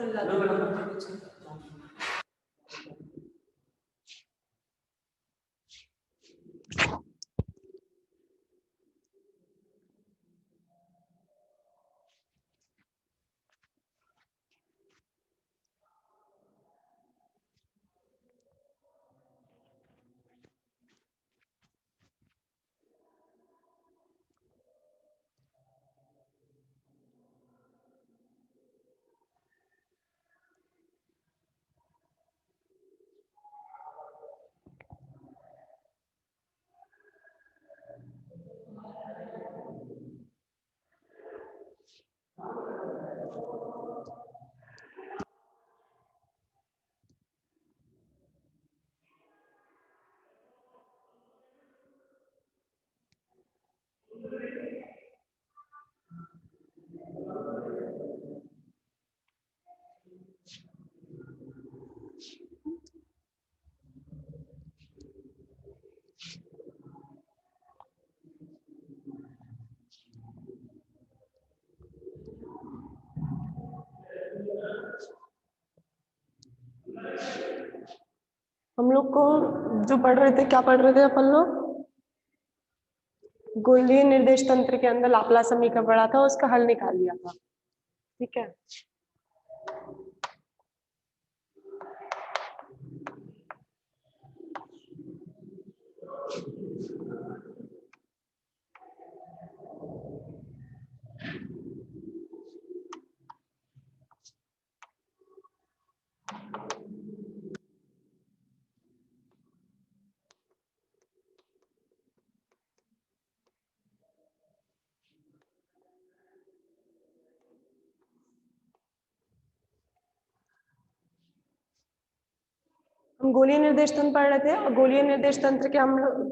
मिल जाता। हम लोग को जो पढ़ रहे थे, क्या पढ़ रहे थे अपन लोग? गोलीय निर्देश तंत्र के अंदर लाप्लास समीकरण पढ़ा था, उसका हल निकाल लिया था। ठीक है, हम गोलीय निर्देश तंत्र पढ़ रहे थे और गोलीय निर्देश तंत्र के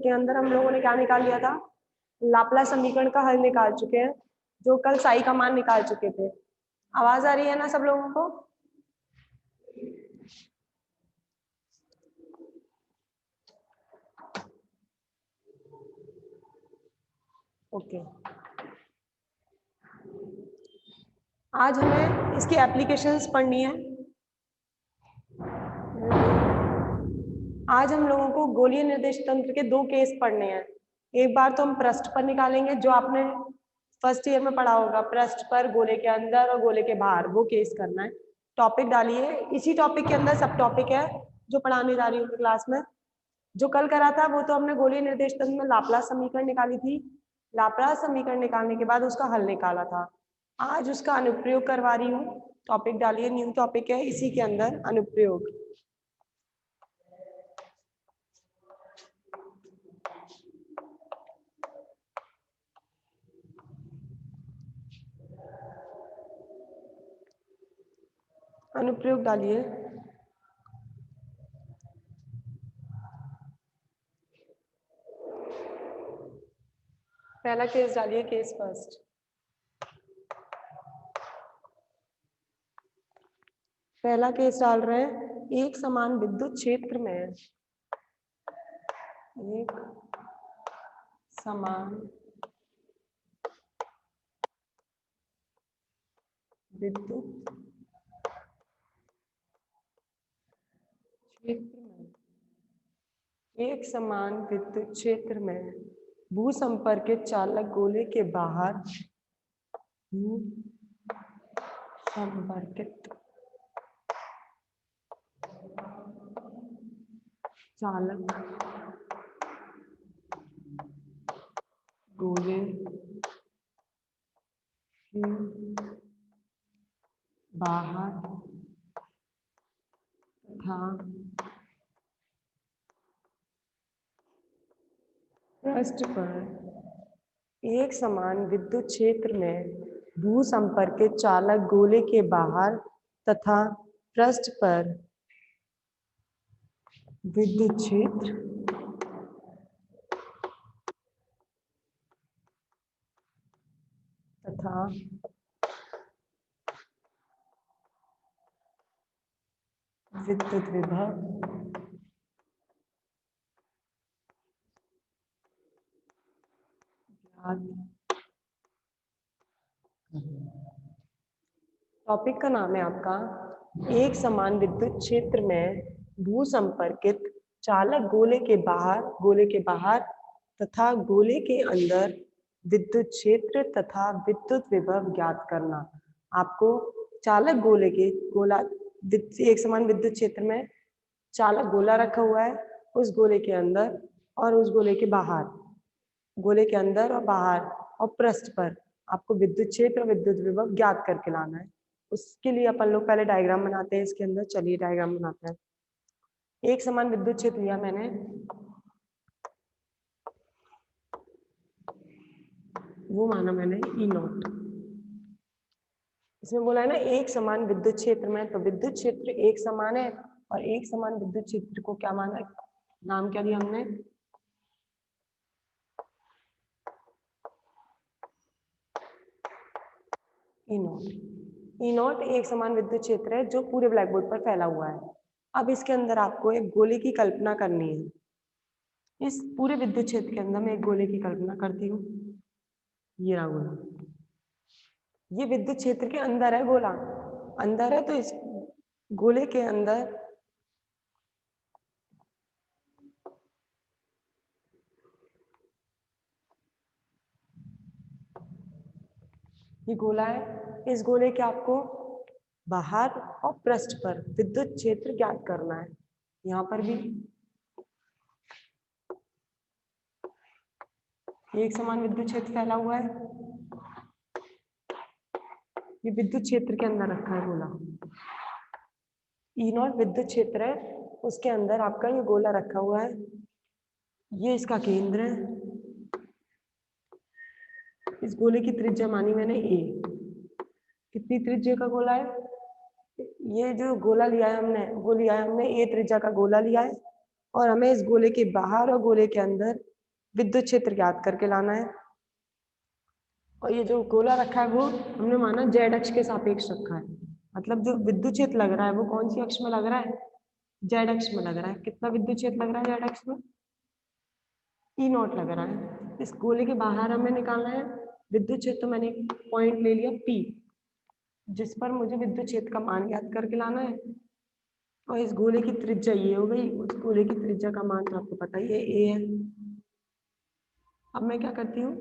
अंदर हम लोगों ने क्या निकाल लिया था? लाप्लास समीकरण का हल निकाल चुके हैं, जो कल साई का मान निकाल चुके थे। आवाज आ रही है ना सब लोगों को? ओके, आज हमें इसकी एप्लीकेशंस पढ़नी है। आज हम लोगों को गोलीय निर्देश तंत्र के दो केस पढ़ने हैं। एक बार तो हम पृष्ठ पर निकालेंगे, जो आपने फर्स्ट ईयर में पढ़ा होगा, पृष्ठ पर, गोले के अंदर और गोले के बाहर, वो केस करना है। टॉपिक डालिए, इसी टॉपिक के अंदर सब टॉपिक है जो पढ़ाने जा रही हूँ क्लास में। जो कल करा था वो तो हमने गोलीय निर्देश तंत्र में लाप्लास समीकरण निकाली थी। लाप्लास समीकरण निकालने के बाद उसका हल निकाला था। आज उसका अनुप्रयोग करवा रही हूँ। टॉपिक डालिए, न्यू टॉपिक है, इसी के अंदर अनुप्रयोग। अनुप्रयोग डालिए। पहला केस डालिए, केस फर्स्ट। पहला केस डाल रहे हैं, एक समान विद्युत क्षेत्र में एक समान विद्युत क्षेत्र में, एक समान विद्युत क्षेत्र में भू संपर्कित चालक गोले के बाहर भू संपर्कित चालक गोले के बाहर तथा पृष्ठ पर एक समान विद्युत क्षेत्र में भू संपर्कित चालक गोले के बाहर तथा पृष्ठ पर विद्युत क्षेत्र तथा विद्युत विभव टॉपिक का नाम है आपका एक समान विद्युत क्षेत्र में भूसंपर्कित चालक गोले के बाहर तथा गोले के अंदर विद्युत क्षेत्र तथा विद्युत विभव ज्ञात करना। आपको चालक गोले के एक समान विद्युत क्षेत्र में चालक गोला रखा हुआ है, उस गोले के अंदर और उस गोले के बाहर, गोले के अंदर और बाहर और पृष्ठ पर आपको विद्युत क्षेत्र और विद्युत विभव ज्ञात करके लाना है। उसके लिए अपन लोग पहले डायग्राम बनाते हैं इसके अंदर। चलिए डायग्राम बनाते हैं। एक समान विद्युत क्षेत्र लिया मैंने, वो माना मैंने ई नॉट। इसमें बोला है ना एक समान विद्युत क्षेत्र में, तो विद्युत क्षेत्र एक समान है और एक समान विद्युत क्षेत्र को क्या माना, नाम क्या दिया हमने, ई नॉट। ई नॉट एक समान विद्युत क्षेत्र है जो पूरे ब्लैक बोर्ड पर फैला हुआ है। अब इसके अंदर आपको एक गोले की कल्पना करनी है। इस पूरे विद्युत क्षेत्र के अंदर मैं एक गोले की कल्पना करती हूँ। ये रहा गोला, ये विद्युत क्षेत्र के अंदर है, गोला अंदर है। तो इस गोले के अंदर ये गोला है, इस गोले के आपको बाहर और पृष्ठ पर विद्युत क्षेत्र ज्ञात करना है। यहाँ पर भी एक समान विद्युत क्षेत्र फैला हुआ है, ये विद्युत क्षेत्र के अंदर रखा है गोला। ई नॉट विद्युत क्षेत्र है, उसके अंदर आपका ये गोला रखा हुआ है, ये इसका केंद्र है। इस गोले की त्रिज्या मानी मैंने ए। कितनी त्रिज्या का गोला है, ये जो गोला लिया है हमने, वो लिया है हमने ए त्रिज्या का गोला लिया है, और हमें इस गोले के बाहर और गोले के अंदर विद्युत क्षेत्र ज्ञात करके लाना है। और ये जो गोला रखा है वो हमने माना जेड अक्ष के सापेक्ष रखा है। मतलब जो विद्युत क्षेत्र लग रहा है वो कौन सी अक्ष में लग रहा है, जेड अक्ष में लग रहा है। कितना विद्युत क्षेत्र लग रहा है जेड अक्ष में, ई नॉट लग रहा है। इस गोले के बाहर हमें निकालना है विद्युत क्षेत्र। तो मैंने पॉइंट ले लिया पी, जिस पर मुझे विद्युत क्षेत्र का मान ज्ञात करके लाना है। और इस गोले की त्रिज्या ये हो गई, उस गोले की त्रिज्या का मान तो आपको पता ही है, ए है। अब मैं क्या करती हूँ,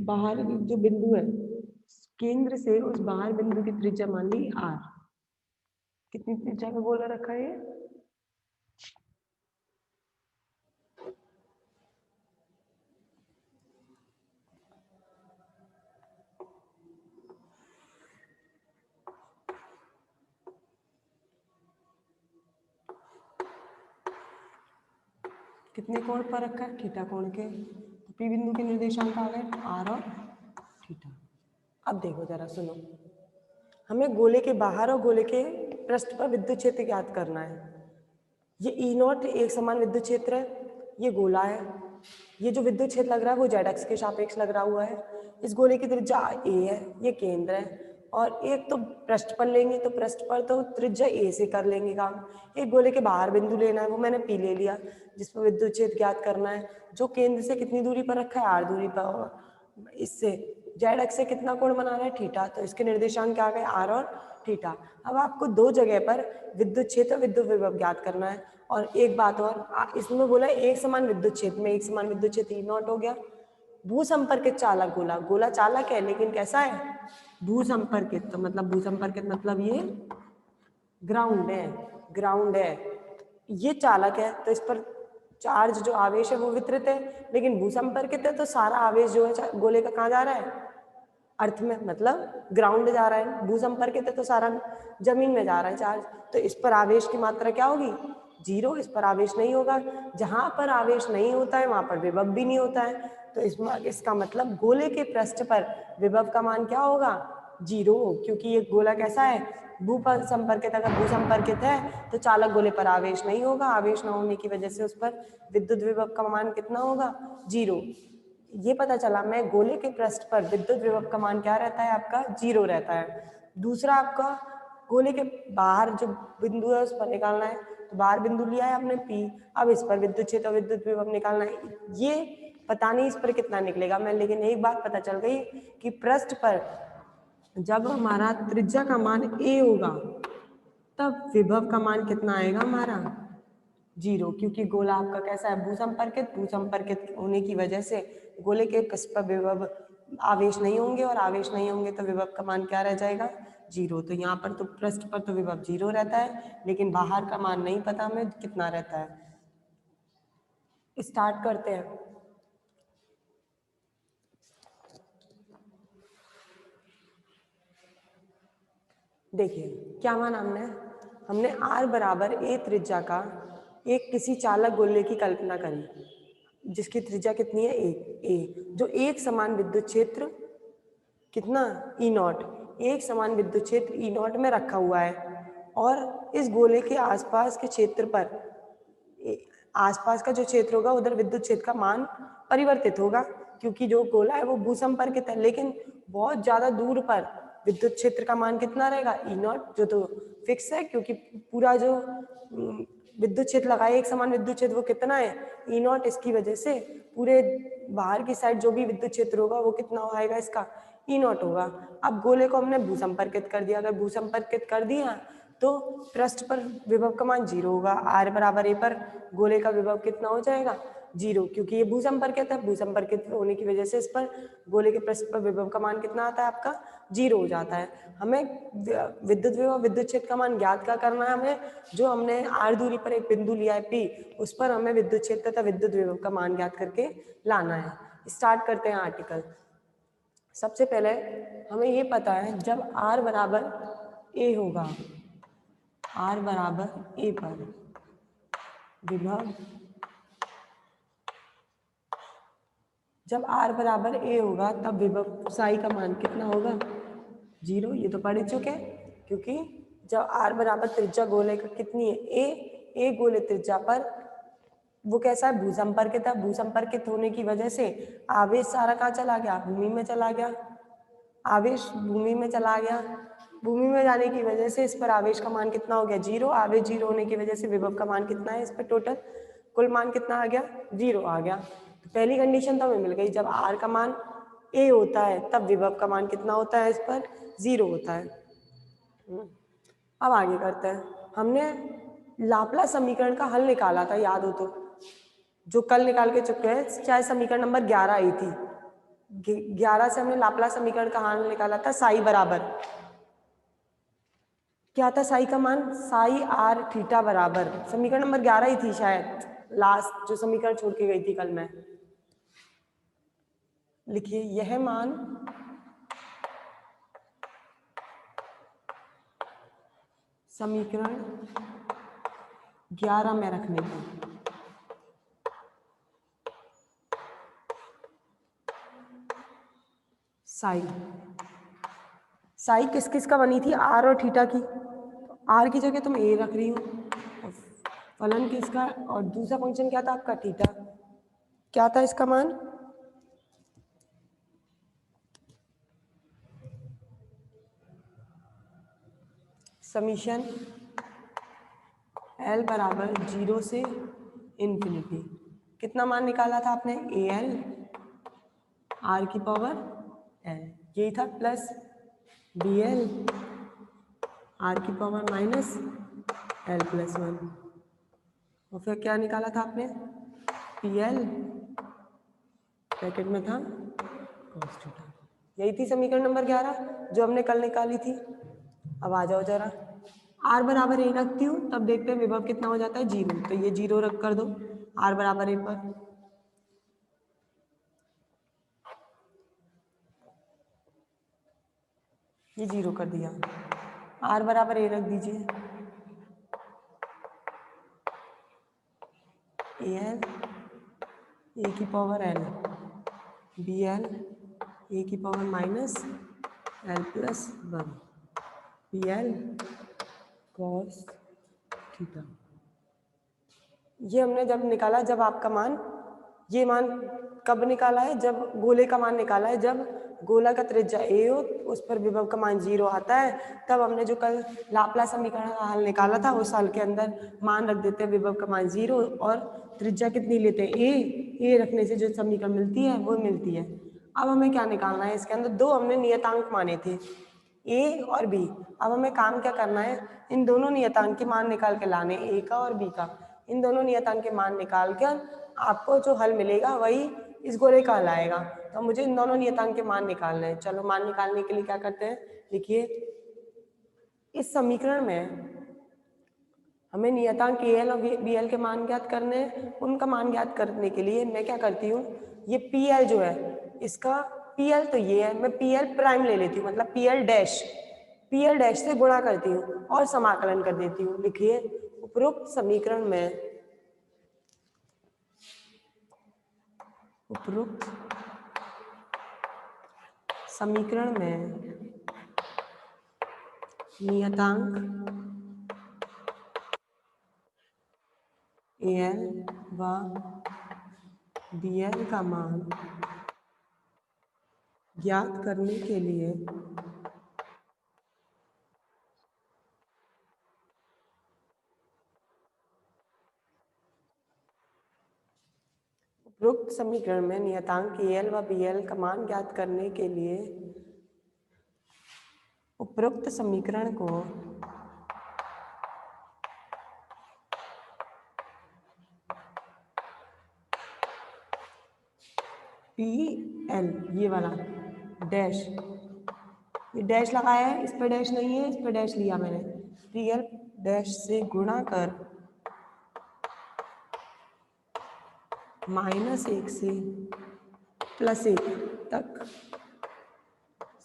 बाहर जो बिंदु है, केंद्र से उस बाहर बिंदु की त्रिज्या मान ली आर। कितनी त्रिज्या का गोला रखा है, कितने कोण पर रखा है, थीटा कोण के। तो पी बिंदु के निर्देशांक आ गए आर और थीटा। अब देखो जरा सुनो, हमें गोले के बाहर और गोले के पृष्ठ पर विद्युत क्षेत्र ज्ञात करना है। ये ई नॉट एक समान विद्युत क्षेत्र है, ये गोला है, ये जो विद्युत क्षेत्र लग रहा है वो जेड एक्स के सापेक्ष लग रहा हुआ है। इस गोले की त्रिज्या ए है, ये केंद्र है। और एक तो पृष्ठ पर लेंगे, तो पृष्ठ पर तो त्रिज्या ए से कर लेंगे काम। एक गोले के बाहर बिंदु लेना है, वो मैंने पी ले लिया, जिस पर विद्युत क्षेत्र ज्ञात करना है, जो केंद्र से कितनी दूरी पर रखा है, आर दूरी पर। इससे जेड एक्स से कितना कोण बना रहा है, थीटा। तो इसके निर्देशांक क्या आ गए, आर और थीटा। अब आपको दो जगह पर विद्युत क्षेत्र विद्युत विभव ज्ञात करना है। और एक बात और, इसमें बोला एक समान विद्युत क्षेत्र में एक समान विद्युत क्षेत्र ई नॉट हो गया। भूसंपर्कित चालक गोला, गोला चालक है लेकिन कैसा है, भूसंपर्कित। तो मतलब भूसंपर्कित मतलब ये ग्राउंड है, ग्राउंड है, ये चालक है। तो इस पर चार्ज जो आवेश है वो वितरित है, लेकिन भूसंपर्कित है तो सारा आवेश जो है गोले का कहाँ जा रहा है, अर्थ में, मतलब ग्राउंड जा रहा है। भूसंपर्कित है तो सारा जमीन में जा रहा है चार्ज। तो इस पर आवेश की मात्रा क्या होगी, जीरो। इस पर आवेश नहीं होगा, जहां पर आवेश नहीं होता है वहां पर विभव भी नहीं होता है। तो इसका मतलब गोले के पृष्ठ पर विभव का मान क्या होगा, जीरो, क्योंकि ये गोला कैसा है, भूसंपर्कित। अगर भूसंपर्कित है तो चालक गोले पर आवेश नहीं होगा, आवेश न होने की वजह से उस पर विद्युत विभव का मान कितना होगा, जीरो। ये पता चला मैं गोले के पृष्ठ पर विद्युत विभव का मान क्या रहता है आपका, जीरो रहता है। दूसरा आपका गोले के बाहर जो बिंदु है उस पर निकालना है, तो बाहर बिंदु लिया है आपने पी। अब इस पर विद्युत क्षेत्र विद्युत विभव निकालना है। ये पता नहीं इस पर कितना निकलेगा मैं, लेकिन एक बात पता चल गई कि पृष्ठ पर जब हमारा त्रिज्या का मान ए होगा तब विभव का मान कितना आएगा हमारा 0, क्योंकि गोला आपका कैसा है भूसंपर्कित होने की वजह से गोले के कक्ष पर विभव आवेश नहीं होंगे, और आवेश नहीं होंगे तो विभव का मान क्या रह जाएगा 0। तो यहाँ पर तो पृष्ठ पर तो विभव 0 रहता है, लेकिन बाहर का मान नहीं पता हमें कितना रहता है। स्टार्ट करते हैं। देखिए क्या मान हमने r बराबर a त्रिज्या का एक किसी चालक गोले की कल्पना करी, जिसकी त्रिज्या कितनी है a, जो एक समान विद्युत क्षेत्र कितना E0, एक समान विद्युत क्षेत्र E0 में रखा हुआ है, और इस गोले के आसपास के क्षेत्र पर आसपास का जो क्षेत्र होगा उधर विद्युत क्षेत्र का मान परिवर्तित होगा, क्योंकि जो गोला है वो भूसंपर्कित है, लेकिन बहुत ज्यादा दूर पर विद्युत क्षेत्र का मान कितना रहेगा E0, जो तो फिक्स है, क्योंकि पूरा जो विद्युत क्षेत्र लगा है एक समान विद्युत क्षेत्र वो कितना है E0, इसकी वजह से पूरे बाहर की साइड जो भी विद्युत क्षेत्र होगा वो कितना आएगा इसका E0 होगा। अब गोले को हमने भूसंपर्कित कर दिया, अगर भूसंपर्कित कर दिया तो पृष्ठ पर विभव का मान 0 होगा, r बराबर a पर गोले का विभव कितना हो जाएगा 0, क्योंकि ये भूसंपर्कित है, भूसंपर्कित होने की वजह से इस पर गोले के पृष्ठ पर विभव का मान कितना आता है आपका 0 हो जाता है। हमें विद्युत विभव विद्युत क्षेत्र का मान ज्ञात क्या करना है, हमें जो हमने r दूरी पर एक बिंदु लिया है P, उस पर हमें विद्युत क्षेत्र तथा विद्युत विभव का मान ज्ञात करके लाना है। स्टार्ट करते हैं आर्टिकल। सबसे पहले हमें ये पता है जब r बराबर a होगा, r बराबर a पर विभव, जब r बराबर a होगा तब विभव साई का मान कितना होगा 0, ये तो पढ़ चुके हैं, क्योंकि जब r बराबर त्रिज्या गोले का कितनी है a गोले त्रिज्या पर वो कैसा है भूसंपर्कित है, भूसंपर्कित होने की वजह से आवेश सारा कहाँ चला गया भूमि में चला गया, आवेश भूमि में चला गया, भूमि में जाने की वजह से इस पर आवेश का मान कितना हो गया 0, आवेश 0 होने की वजह से विभव का मान कितना है इस पर टोटल कुल मान कितना आ गया 0 आ गया। तो पहली कंडीशन तो हमें मिल गई, जब r का मान a होता है तब विभव का मान कितना होता है इस पर 0 होता है। अब आगे करते हैं। हमने लाप्लास समीकरण का हल निकाला था, याद हो तो, जो कल निकाल के चुके हैं, चाहे समीकरण नंबर 11 आई थी, 11 से हमने लाप्लास समीकरण का हल निकाला था। साई बराबर क्या था, साई का मान साई r थीटा बराबर, समीकरण नंबर 11 ही थी शायद, लास्ट जो समीकरण छोड़ के गई थी कल मैं। लिखिए यह मान समीकरण 11 में रखने की साई किस किस का बनी थी, r और थीटा की, r की जगह तो मैं a रख रही हूँ, फलन किसका, और दूसरा फंक्शन क्या था आपका थीटा, क्या था इसका मान समीशन l बराबर 0 से इन्फिनिटी, कितना मान निकाला था आपने al r की पावर l, यही था, प्लस bl r की पावर माइनस l प्लस 1, और फिर क्या निकाला था आपने pl ब्रैकेट में था cos थीटा। यही थी समीकरण नंबर 11 जो हमने कल निकाली थी। अब आ जाओ जरा, r बराबर a रखती हूँ, तब देखते हैं विभव कितना हो जाता है 0, तो ये 0 रख कर दो r बराबर a पर, ये 0 कर दिया, r बराबर a रख दीजिए, al a की पावर l, bl a की power minus l plus 1, pl cos theta. ये हमने जब निकाला, जब आपका मान, ये मान कब निकाला है, जब गोले का मान निकाला है, जब गोला का त्रिज्या a हो, उस पर विभव का मान 0 आता है, तब हमने जो कल लाप्लास समीकरण का हल निकाला था उस हल के अंदर मान रख देते हैं विभव का मान 0, और त्रिज्या कितनी लेते हैं a रखने से जो समीकरण मिलती है वो मिलती है। अब हमें क्या निकालना है, इसके अंदर दो हमने नियतांक माने थे, ए और बी। अब हमें काम क्या करना है, इन दोनों नियतांक के मान निकाल के लाने, ए का और बी का। इन दोनों नियतांक के मान निकाल कर आपको जो हल मिलेगा वही इस गोले का हल आएगा। तो मुझे इन दोनों नियतांक के मान निकालने हैं। चलो मान निकालने के लिए क्या करते हैं, लिखिए इस समीकरण में हमें नियतांक ए एल और बी एल के मान ज्ञात करने हैं। उनका मान ज्ञात करने के लिए मैं क्या करती हूँ, ये पी एल जो है इसका पी एल तो ये है, मैं पी एल प्राइम ले लेती हूँ, मतलब पी एल डैश से गुणा करती हूँ और समाकलन कर देती हूँ। लिखिए उपरोक्त समीकरण में नियतांक ए एल व बी एल का मान ज्ञात करने के लिए उपरोक्त समीकरण में नियतांक ए एल व बी एल का मान ज्ञात करने के लिए उपरोक्त समीकरण को पी एल ये वाला डैश, ये डैश लगाया है, इस पर डैश नहीं है, इस पर डैश लिया मैंने, पी एल डैश से गुणा कर -1 से +1 तक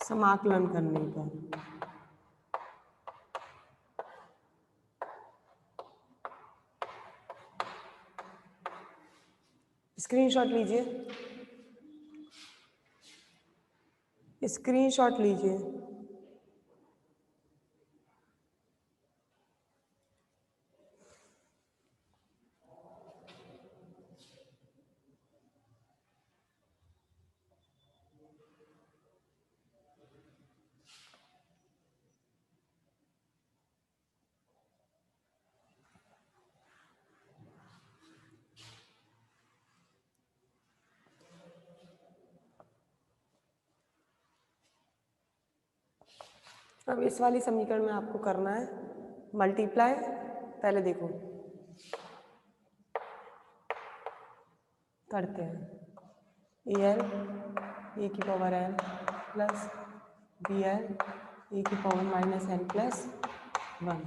समाकलन करने पर स्क्रीनशॉट लीजिए, स्क्रीनशॉट लीजिए। अब इस वाली समीकरण में आपको करना है मल्टीप्लाई। पहले देखो करते हैं, ए एल ए की power l plus b L A की पावर -n+1,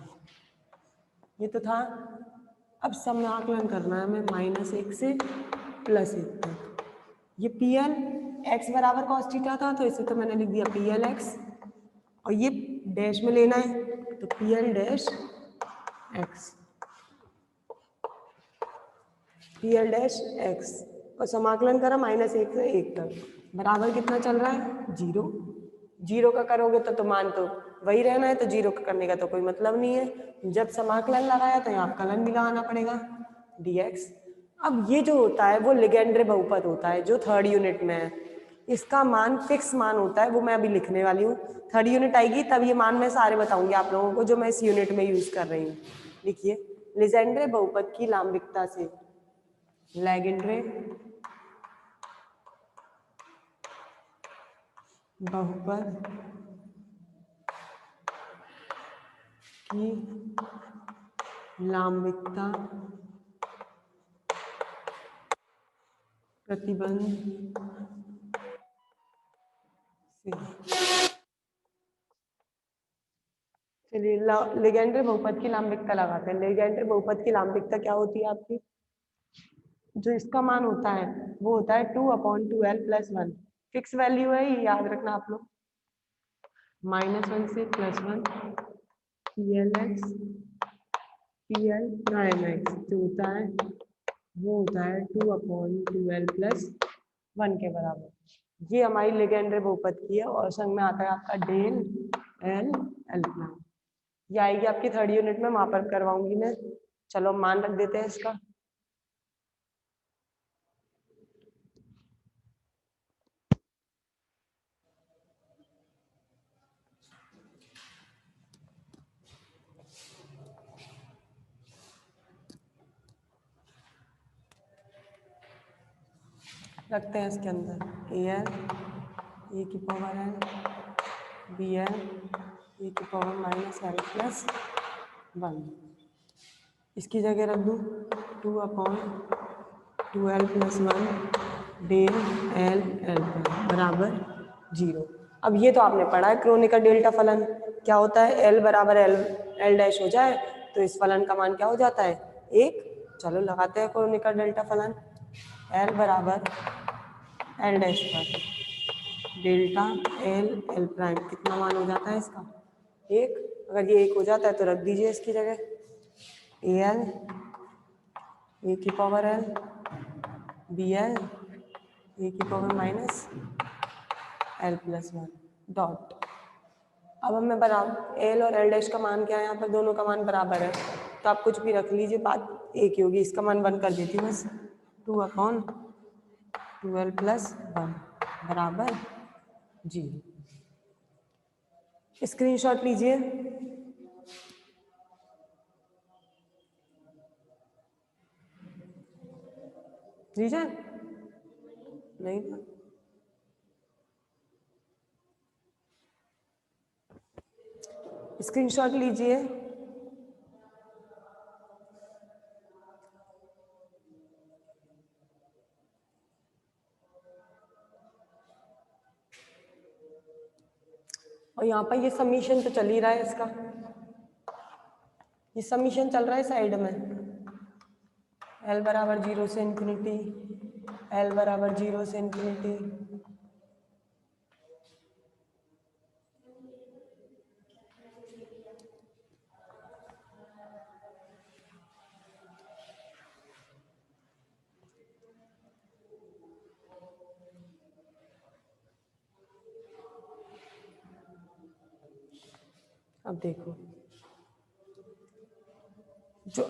ये तो था। अब समाकलन करना है हमें -1 से +1 तक। ये पी एल एक्स बराबर cos थीटा था, तो इसे तो मैंने लिख दिया पी एल एक्स, और ये डैश में लेना है तो P L dash x, P L dash x, और समाकलन करा -1 से 1 तक, बराबर कितना चल रहा है 0। 0 का करोगे तो मान तो वही रहना है, तो 0 का करने का तो कोई मतलब नहीं है। जब समाकलन लगाया तो यहाँ कलन भी लगाना पड़ेगा dx। अब ये जो होता है वो लेजेंड्रे बहुपद होता है जो 3rd यूनिट में है, इसका मान फिक्स मान होता है, वो मैं अभी लिखने वाली हूँ। 3rd यूनिट आएगी तब ये मान मैं सारे बताऊंगी आप लोगों को जो मैं इस यूनिट में यूज कर रही हूँ। लिखिए लेजेंड्रे बहुपद की लांबिकता से लेजेंड्रे बहुपद की लांबिकता प्रतिबंध से, चलिए लेजेंड्रे बहुपद की लांबिकता लगाते हैं। लेजेंड्रे बहुपद की लांबिकता क्या होती है आपकी, जो इसका मान होता है वो होता है 2/2l+1, फिक्स वैल्यू है, ये याद रखना आप लोग। -1 से +1 PLX PL प्राइम एक्स जो होता है वो होता है 2/2l+1 के बराबर। ये हमारी लेजेंड्रे बहुपद की है और संग में आता है आपका डेल एल एल प्राइम। ये आएगी आपकी 3rd यूनिट में, वहां पर करवाऊंगी मैं। चलो मान रख देते हैं इसका। रखते हैं इसके अंदर ए एल ए की power L B L A की पावर माइनस एल प्लस 1। इसकी जगह रख दूँ 2/2l plus 1 del L L बराबर 0। अब ये तो आपने पढ़ा है क्रोनिका डेल्टा फलन क्या होता है, एल बराबर एल डैश हो जाए तो इस फलन का मान क्या हो जाता है 1। चलो लगाते हैं क्रोनिका डेल्टा फलन, एल बराबर एल डैश पर डेल्टा एल एल प्राइम कितना मान हो जाता है इसका 1। अगर ये 1 हो जाता है तो रख दीजिए इसकी जगह ए एल ए की power L B L A की power minus L plus 1 dot. अब हमें बराबर एल और एल डैश का मान क्या है, यहाँ पर दोनों का मान बराबर है तो आप कुछ भी रख लीजिए, बात एक ही होगी। इसका मान 1 कर देती हूँ बस, 2/2l प्लस 1 बराबर 0। स्क्रीनशॉट लीजिए। लीजिए नहीं ना, स्क्रीनशॉट लीजिए। और यहाँ पर ये समीशन तो चल ही रहा है, इसका ये समीशन चल रहा है साइड में, एल बराबर 0 से इन्फिनिटी, एल बराबर 0 से इन्फिनिटी। अब देखो जो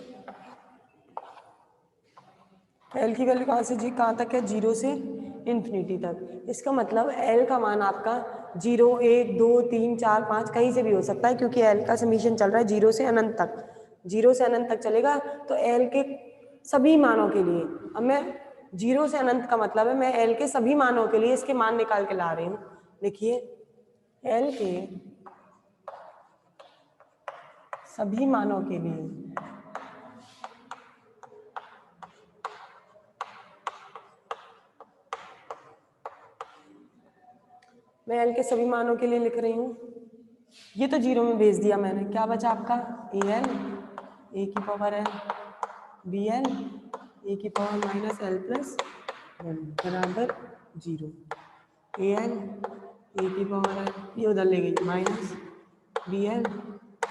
एल की वैल्यू कहाँ से जी कहाँ तक है 0 से इन्फिनिटी तक। इसका मतलब एल का मान आपका 0 1 2 3 4 5 कहीं से भी हो सकता है क्योंकि एल का समीशन चल रहा है 0 से अनंत तक, 0 से अनंत तक चलेगा तो एल के सभी मानों के लिए। अब मैं 0 से अनंत का मतलब है मैं एल के सभी मानों के लिए इसके मान निकाल के ला रही हूँ। देखिए एल के सभी मानों के लिए मैं एल के सभी मानों के लिए लिख रही हूँ। ये तो 0 में भेज दिया मैंने, क्या बचा आपका ए एल ए की power L B L A की पावर माइनस एल प्लस 1 बराबर 0। ए एल ए की पावर एल ये उधर ले गई माइनस बी एल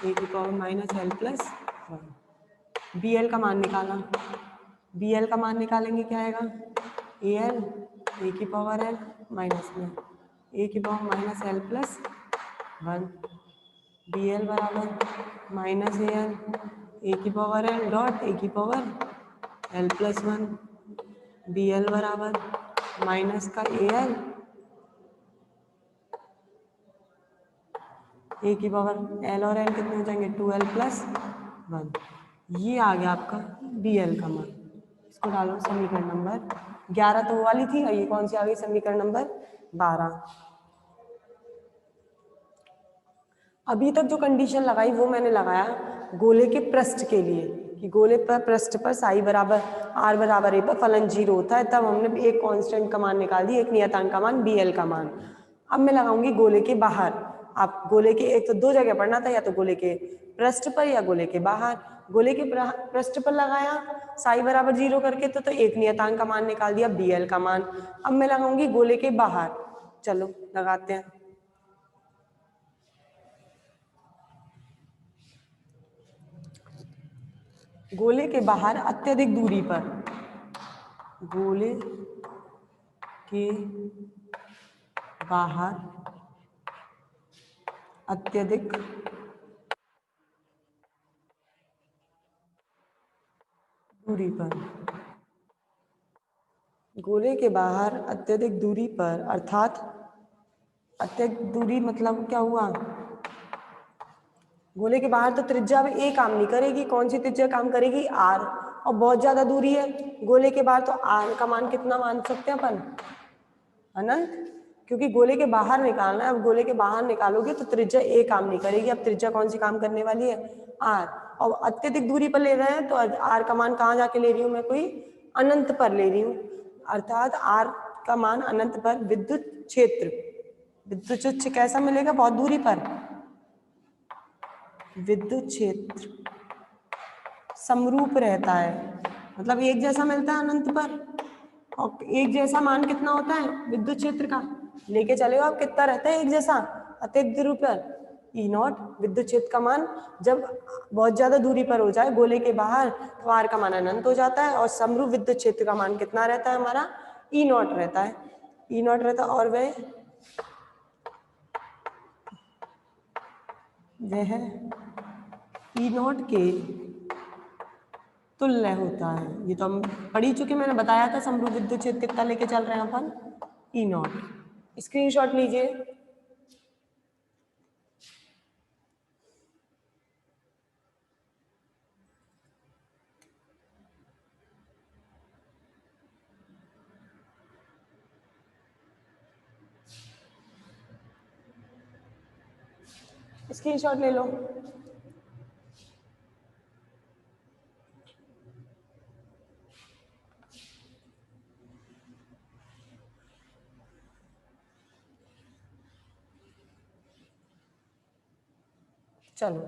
ए की power minus L plus 1। B l का मान निकाला, बी एल का मान निकालेंगे क्या आएगा ए एल ए की पावर एल माइनस में ए की power minus L plus 1 b l बराबर माइनस ए एल ए की पावर एल डॉट ए की power l plus 1 b l बराबर माइनस का ए की पावर एल और एल कितने हो जाएंगे 2l प्लस 1। ये आ गया आपका बी एल का मान। इसको डालो समीकरण नंबर 11 तो वो वाली थी और ये कौन सी आ गई समीकरण नंबर 12। अभी तक जो कंडीशन लगाई वो मैंने लगाया गोले के पृष्ठ के लिए कि गोले पर पृष्ठ पर साई बराबर आर बराबर ए पर फलन 0 होता है, तब हमने एक कांस्टेंट का मान निकाल दी, एक नियतांक का मान बी एल का मान। अब मैं लगाऊंगी गोले के बाहर। आप गोले के एक तो दो जगह पढ़ना था, या तो गोले के पृष्ठ पर या गोले के बाहर। गोले के पृष्ठ पर लगाया साई बराबर 0 करके तो एक नियतांक का मान निकाल दिया बी एल का मान। अब मैं लगाऊंगी गोले के बाहर, चलो लगाते हैं। गोले के बाहर अत्यधिक दूरी पर, गोले के बाहर अत्यधिक दूरी पर, गोले के बाहर अत्यधिक दूरी पर अर्थात अत्यधिक दूरी मतलब क्या हुआ, गोले के बाहर तो त्रिज्या में ए काम नहीं करेगी, कौन सी त्रिज्या काम करेगी आर, और बहुत ज्यादा दूरी है गोले के बाहर तो आर का मान कितना मान सकते हैं अपन अनंत, क्योंकि गोले के बाहर निकालना है। अब गोले के बाहर निकालोगे तो त्रिज्या ए काम नहीं करेगी। अब त्रिज्या कौन सी काम करने वाली है, आर। और अत्यधिक दूरी पर ले रहे हैं तो आर का मान कहाँ जाके ले रही हूँ मैं, कोई अनंत पर ले रही हूँ, अर्थात आर का मान अनंत पर विद्युत क्षेत्र, विद्युत क्षेत्र कैसा मिलेगा, बहुत दूरी पर विद्युत क्षेत्र समरूप रहता है, मतलब एक जैसा मिलता है अनंत पर। और एक जैसा मान कितना होता है विद्युत क्षेत्र का, लेके चले हो आप, कितना रहता है एक जैसा अत्यधिक दूरी पर, ई नॉट। विद्युत क्षेत्र का मान जब बहुत ज्यादा दूरी पर हो जाए गोले के बाहर तो आर का मान अनंत हो जाता है, और समरूप विद्युत क्षेत्र का मान कितना रहता है हमारा, ई नॉट रहता है, ई नॉट रहता है। और वह ई नॉट के तुल्य होता है। ये तो हम पढ़ ही चुके, मैंने बताया था समरूप विद्युत क्षेत्र कितना लेके चल रहे हैं अपन, ई नॉट। स्क्रीनशॉट लीजिए। स्क्रीनशॉट ले लो। चलो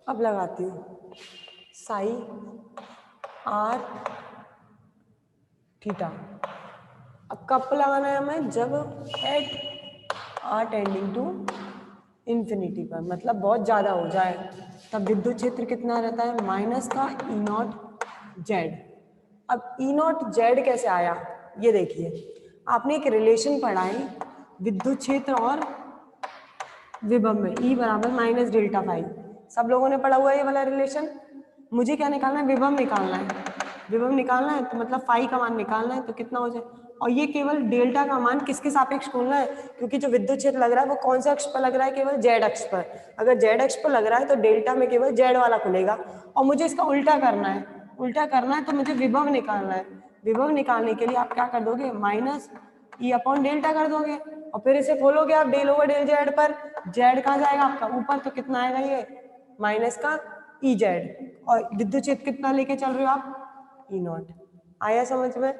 अब लगाती हूँ साई आर थीटा। अब कब लगाना है हमें, जब at R tending to infinity पर, मतलब बहुत ज़्यादा हो जाए, तब विद्युत क्षेत्र कितना रहता है, माइनस का ई नॉट जेड। अब ई नॉट जेड कैसे आया, ये देखिए, आपने एक रिलेशन पढ़ा है विद्युत क्षेत्र और विभव में, ई बराबर माइनस डेल्टा फाई, सब लोगों ने पढ़ा हुआ है ये वाला रिलेशन। मुझे क्या निकालना है, विभव निकालना है, विभव निकालना है तो मतलब फाई का मान निकालना है, तो कितना हो जाए, और ये केवल डेल्टा का मान किसके सापेक्ष खोलना है, क्योंकि जो विद्युत क्षेत्र लग रहा है वो कौन से अक्ष पर लग रहा है, केवल जेड अक्ष पर। अगर जेड अक्ष पर लग रहा है तो डेल्टा में केवल जेड वाला खुलेगा, और मुझे इसका उल्टा करना है, उल्टा करना है तो मुझे विभव निकालना है। विभव निकालने के लिए आप क्या कर दोगे, माइनस ई अपॉन डेल्टा कर दोगे, और फिर इसे खोलोगे आप डेल ओवर डेल जेड पर, जेड कहाँ जाएगा आपका ऊपर, तो कितना आएगा ये माइनस का ई जेड, और विद्युत क्षेत्र कितना लेके चल रहे हो आप, ई नॉट। आया समझ में।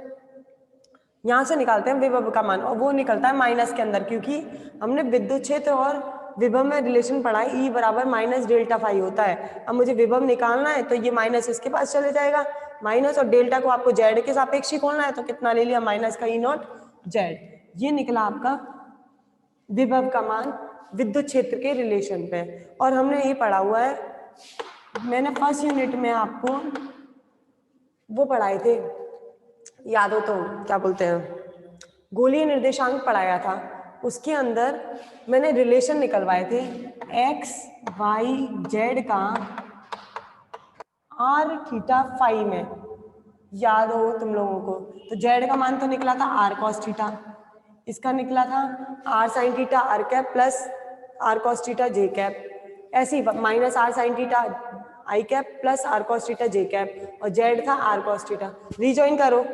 यहाँ से निकालते हैं विभव का मान, और वो निकलता है माइनस के अंदर, क्योंकि हमने विद्युत क्षेत्र और विभव में रिलेशन पढ़ा है, ई बराबर माइनस डेल्टा फाई होता है। अब मुझे विभव निकालना है तो ये माइनस इसके पास चले जाएगा, माइनस, और डेल्टा को आपको जेड के सापेक्ष ही खोलना है, तो कितना ले लिया माइनस का ई नॉट जेड। ये निकला आपका विभव का मान विद्युत क्षेत्र के रिलेशन पे। और हमने ये पढ़ा हुआ है, मैंने फर्स्ट यूनिट में आपको वो पढ़ाए थे, याद हो तो, क्या बोलते हैं, गोलीय निर्देशांक पढ़ाया था, उसके अंदर मैंने रिलेशन निकलवाए थे एक्स वाई जेड का आर थीटा फाई में, याद हो तुम लोगों को। तो जेड का मान तो निकला था आर कॉस थीटा, इसका निकला था R sine theta R cap plus R cos theta J cap, ऐसी minus R sine theta I cap plus R cos theta J cap, और जेड था आर कॉस थीटा। रीजॉइन करो,